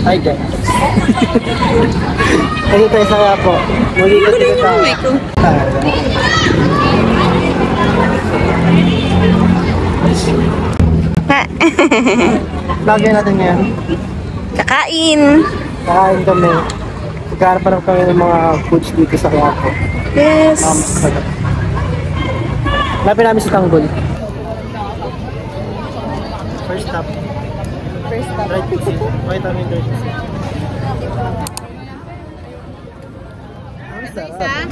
Hi guys. Kasi tayo sa kaya po. Muli ko dito sa... Lagyan natin ngayon. Kakain. Kakain kami. Nagkaharap kami ng mga foods dito sa Quiapo. Yes. Lapin namin sa Tanggol. First stop. Right exit. Right namin right exit. Ang sarap.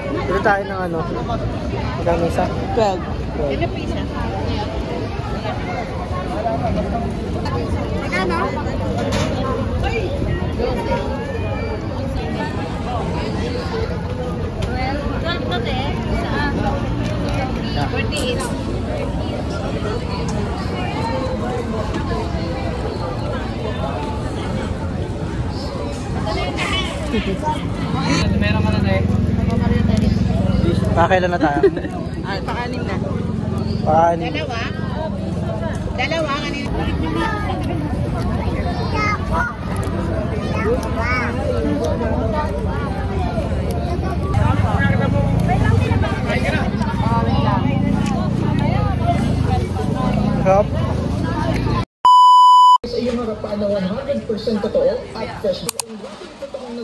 Dito tayo ng ano? Magkano isa? 12. Ilan pisa? Magkano? Meron ka na tayo. Pakailan na tayo? Pakanin na. Pakanin. Dalawa kanina. Sarap. Sa iyong harapan na 100% totoo at fresh.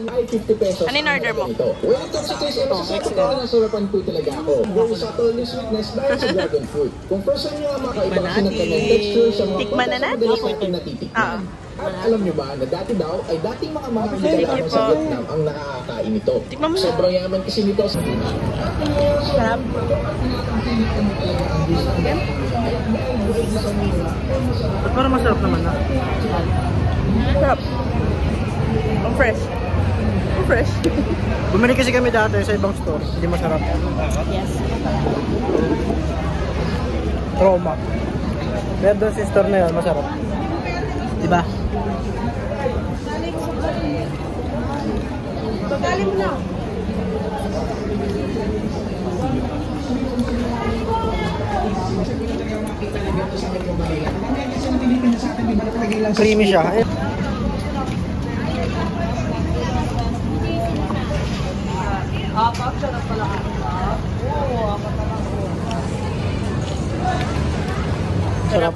Ay 50 pesos. Ano yung order mo? Welcome sa Taste M. Sa totoo na sarapan po talaga ako. Very subtle yung sweetness dahil sa dragon fruit. Kung first time nyo nga makaiba kasi ng kanyang texture sa mga Tikman na natin. madalas natin natitikman. At alam nyo ba na dati daw ay dating mga mahal na sa Vietnam ang nakakakain nito. Sobrang yaman kasi nito sa Sarap. At parang masarap naman na. Sarap. Ang fresh. Ang fresh. Bumili kasi kami dati sa ibang store. Hindi masarap. Yes. Trauma. Pero doon sa store na yun, masarap. Diba? Pagaling mo na. Creamy siya. Sarap.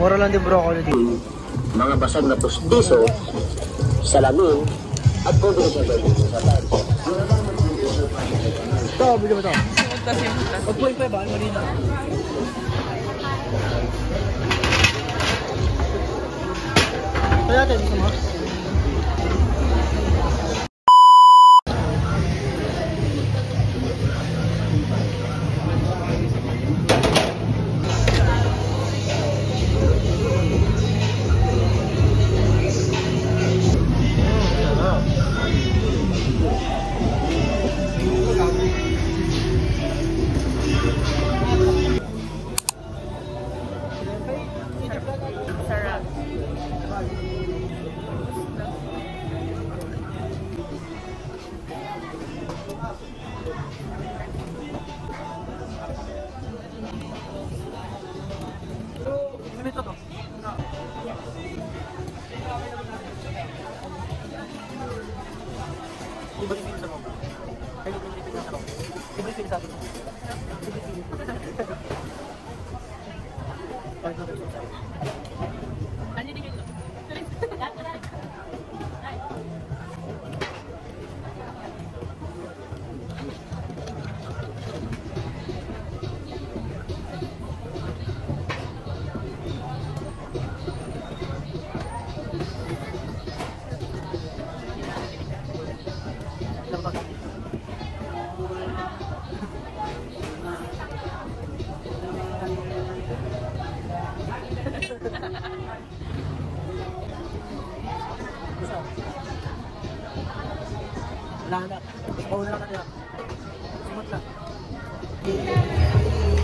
Mura lang din broccoli dito. mga basag na pustiso, salamin, at pwede sa pwede sa tayo. Ito, bigyan mo ito. Pagpuin pa ba? Ano rin na? Ito natin, gusto mo?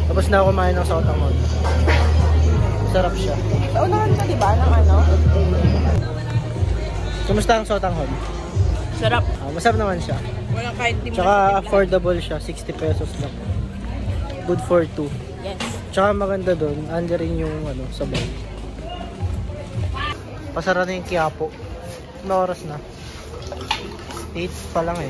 Tapos na ako kumain ng sautanghon. Sarap siya. Sa unahan ka, diba? Ng ano? Kumusta ang sautanghon? Sarap. Masarap naman siya. Walang kahit di mo. Tsaka affordable siya, 60 pesos lang. Good for two. Yes. Tsaka maganda doon, under rin yung ano, sabay. Pasara na yung Quiapo. Ano oras na? 8 pa lang eh.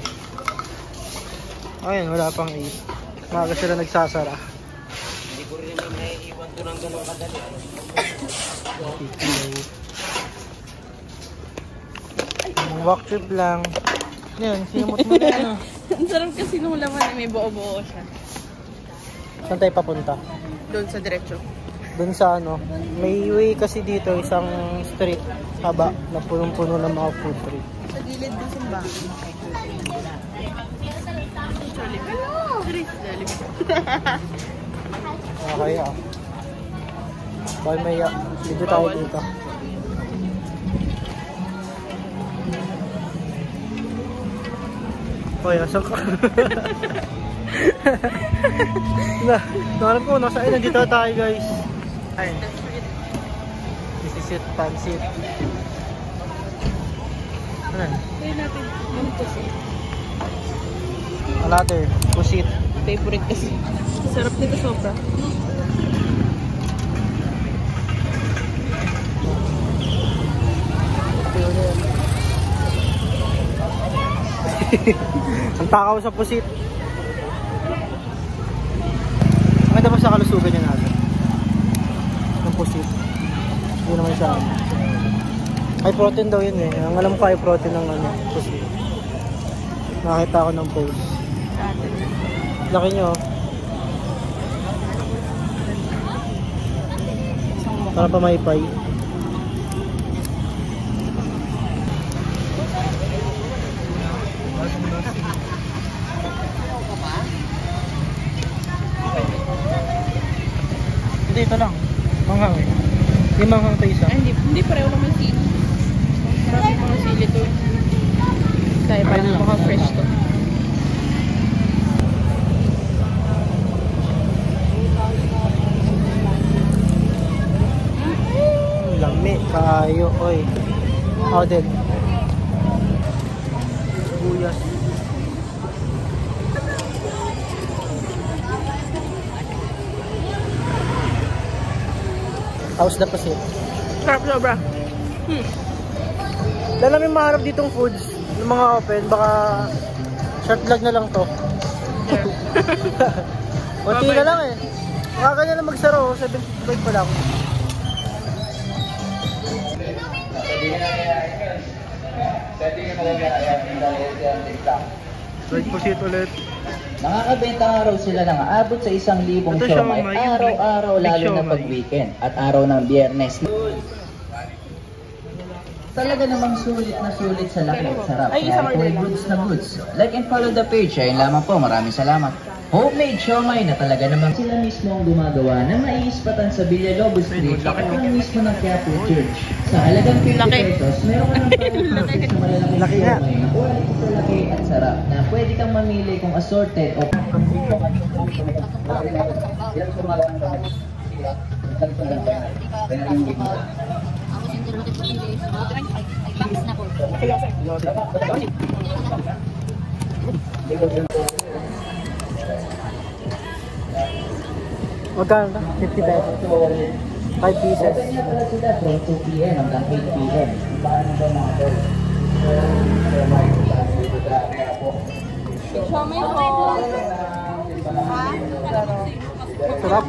Ayun, wala pang 8. Maaga sila nagsasara. Hindi ko rin naman naiiwan to ng ganun kadali. Walk trip lang. Yan, sinumot mo na ano. Ang sarap kasi nung laman, may buo-buo siya. Saan tayo papunta? Doon sa diretso. Doon sa ano, may way kasi dito, isang street haba na punong-puno ng mga food trip. Sa gilid doon sa bahay. Okay ah. Bye Maya. Dito tayo dito. Hoy, asan ka? Nahanap ko, nasa ay, nandito tayo guys. Ay. This is it, pansit. Ano? Try natin. Ano kasi? Another, pusit. Favorite kasi. Sarap nito sobra. Ang takaw sa pusit. Maganda pa sa kalusugan niya natin. Ang pusit. Hindi naman siya. High protein daw yun eh. Ang alam ko high protein ng ano, pusit. Nakita ko ng post. Laki nyo. Parang pamaypay. Hindi, ito lang. Manghang eh. Hindi manghang ito isa. Ay, hindi pareho naman sili. Marami mga sili to. Kaya parang mga fresh to. Lami, kaayo, oy. Ako din. Buyas. How's the pasit? Sarap sobra. Dahil namin maharap ditong foods ng mga open, baka short vlog na lang to. Kunti na lang eh. Baka ganyan lang magsara oh, 75 pa lang. Right po sit ulit. Nakakabenta nga raw sila ng aabot sa 1,000 Ito siomay siomay, araw-araw, big lalo na siomay. pag weekend at araw ng Biyernes. Talaga namang sulit na sulit sa laki at sarap. Ay, isang Kaya order kung lang. goods na goods. Like and follow the page. Ayun lamang po. Maraming salamat. Homemade siomay na talaga namang sila mismo ang gumagawa na maiispatan sa Villalobos Street at ang mismo ng Quiapo Church. Sa halagang 50 Laki. pesos, meron ka ng pang-process sa malalaking Laki nga. siomay na quality sa laki at sarap na pwede kang mamili kung assorted o Magkano na? 50 pesos. 5 pieces. Open nga pala sila from 2 p.m. hanggang 8 p.m. Paano ba mga tol? Siomay po. Sarap.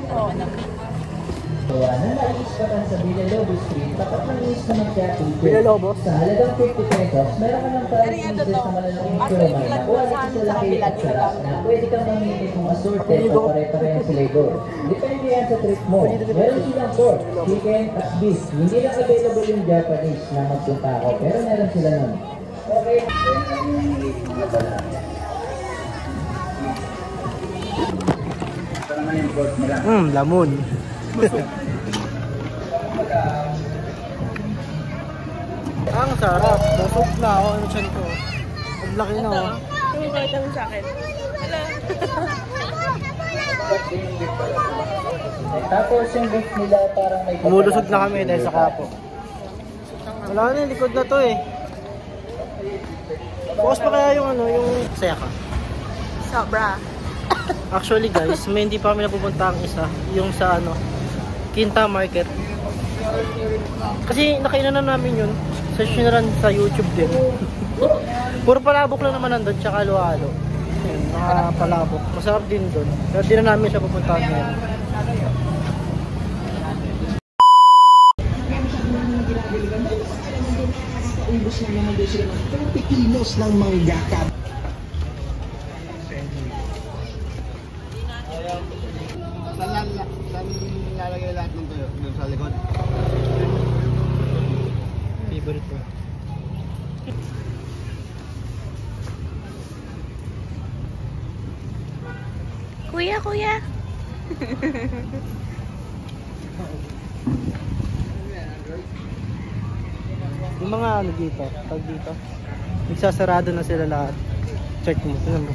Gawa na maiispatan sa Villalobos Street, tapat ng mismo ng Quiapo Church. Villalobos? Sa halagang 50 pesos, meron ka ng parang pieces sa malalaking siomay na quality sa laki at sarap na pwede kang mamili kung assorted o pare-parehong flavor. Depende yan sa trip mo. Meron silang pork, chicken at beef. Hindi lang available yung Japanese na magpunta ako, pero meron sila nun. Okay. Lamon. Ang sarap. Busog na ako. Ano siya nito? Ang laki na oh. Tumipakita mo sa akin. Hello. Tapos yung beef nila parang may Umulusog na kami dahil sa kapo. Wala na, likod na to eh. Bukas pa kaya yung ano, yung saya ka. Sobra. Actually guys, may hindi pa kami napupunta ang isa. Yung sa ano, Quinta Market. Kasi nakainan na namin yun. Search nyo na rin sa YouTube din. Puro palabok lang naman nandun, tsaka halo-halo. Ayun, palabok. Masarap din doon. Pero di na namin siya pupuntahan ngayon. Ubus na naman din sila ng 30 kilos ng mangga. Saan nilalagay lahat ng tuyo? Doon sa likod? Favorite ko. Kuya. Yung mga ano dito, tag dito. Nagsasarado na sila lahat. Check mo, tingnan mo.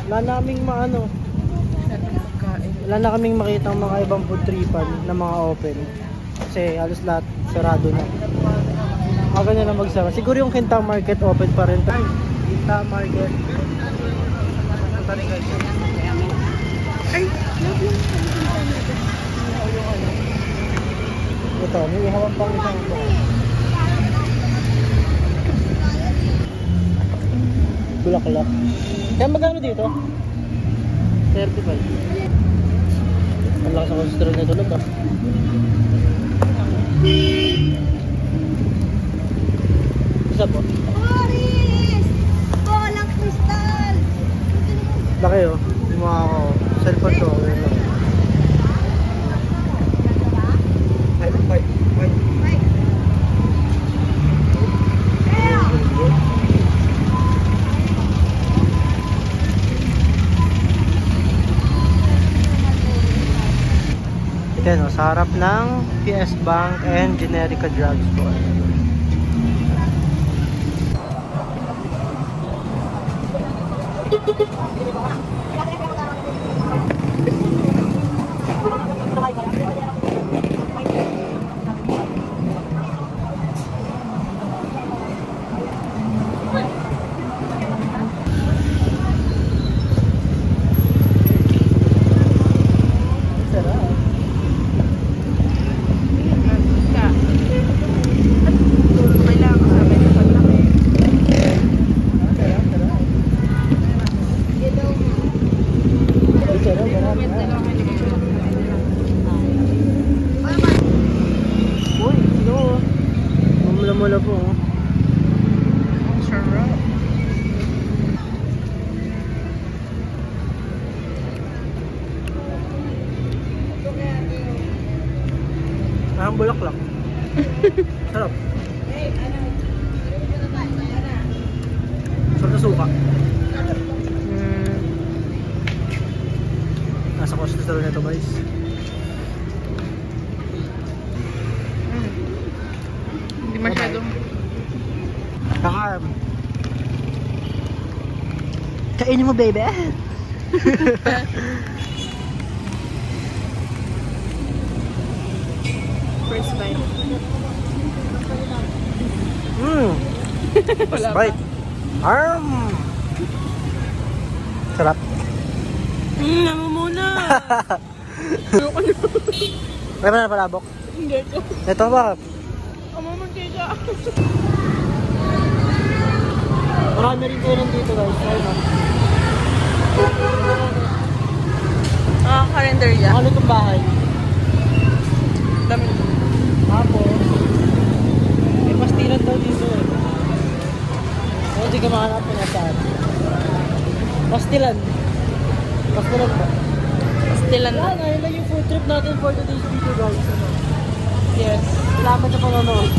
Wala naming maano. Wala na kaming makita ng mga ibang food tripan na mga open. Kasi halos lahat sarado na. Aga na lang magsara. Siguro yung Quinta Market open pa rin. Quinta Market. Punta rin guys. Ito, may ihawang pang isang ito. Bulaklak. Kaya magkano dito? 35. Ang lakas ng cholesterol na tulog ah. Isa po. Boris! Bolang kristal! Laki oh. Yung mga cellphone ko. Ito no, sa harap ng PS Bank and Generica Drugstore. Mula po. Sarap. Ang bulaklak. Sarap. Sarap na suka. Nasa cholesterol na ito guys. Hindi masyadong. Kakam. Kainin mo baby. First bite. First bite. Sarap. Namu muna. Ayoko na. Kaya na palabok. Hindi ko. Ito ba? Amamantika. Marami rin kayo nandito guys. Ayun Kalendarya. Ano itong bahay? Dami. Tapos may pastilan daw dito eh. O hindi ka mahanap mo na saan. Pastilan. Pastilan ba? Pastilan na. Ayun lang yung food trip natin for today's video guys. Yes. Salamat sa panonood.